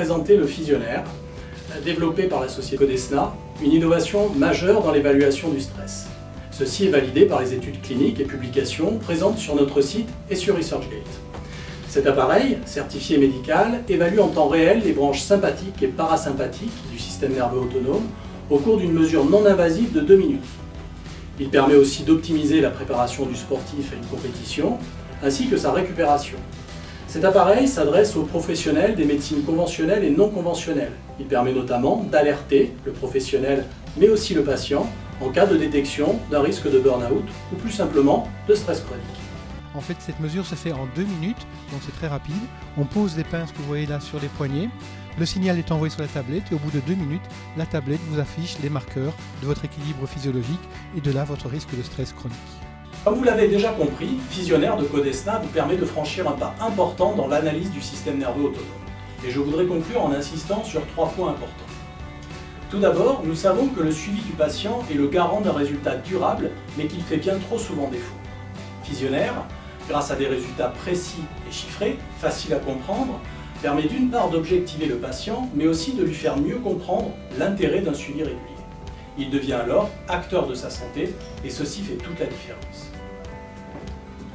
présenter le Physionaire, développé par la société Codesna, une innovation majeure dans l'évaluation du stress. Ceci est validé par les études cliniques et publications présentes sur notre site et sur ResearchGate. Cet appareil, certifié médical, évalue en temps réel les branches sympathiques et parasympathiques du système nerveux autonome au cours d'une mesure non invasive de 2 minutes. Il permet aussi d'optimiser la préparation du sportif à une compétition, ainsi que sa récupération. Cet appareil s'adresse aux professionnels des médecines conventionnelles et non conventionnelles. Il permet notamment d'alerter le professionnel, mais aussi le patient, en cas de détection d'un risque de burn-out ou plus simplement de stress chronique. En fait, cette mesure se fait en 2 minutes, donc c'est très rapide. On pose les pinces que vous voyez là sur les poignets. Le signal est envoyé sur la tablette et au bout de 2 minutes, la tablette vous affiche les marqueurs de votre équilibre physiologique et de là votre risque de stress chronique. Comme vous l'avez déjà compris, Physionaire de Codesna vous permet de franchir un pas important dans l'analyse du système nerveux autonome. Et je voudrais conclure en insistant sur 3 points importants. Tout d'abord, nous savons que le suivi du patient est le garant d'un résultat durable, mais qu'il fait bien trop souvent défaut. Physionaire, grâce à des résultats précis et chiffrés, faciles à comprendre, permet d'une part d'objectiver le patient, mais aussi de lui faire mieux comprendre l'intérêt d'un suivi régulier. Il devient alors acteur de sa santé, et ceci fait toute la différence.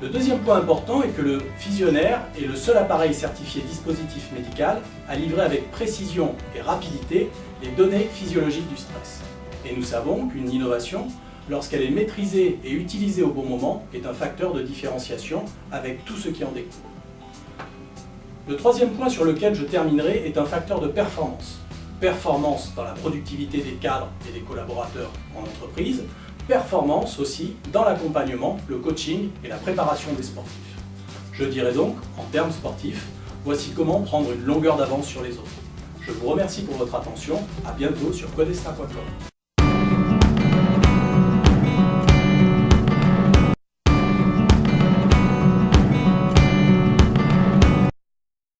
Le deuxième point important est que le Physionaire est le seul appareil certifié dispositif médical à livrer avec précision et rapidité les données physiologiques du stress. Et nous savons qu'une innovation, lorsqu'elle est maîtrisée et utilisée au bon moment, est un facteur de différenciation avec tout ce qui en découle. Le troisième point sur lequel je terminerai est un facteur de performance. Performance dans la productivité des cadres et des collaborateurs en entreprise, performance aussi dans l'accompagnement, le coaching et la préparation des sportifs. Je dirais donc, en termes sportifs, voici comment prendre une longueur d'avance sur les autres. Je vous remercie pour votre attention, à bientôt sur codesna.com.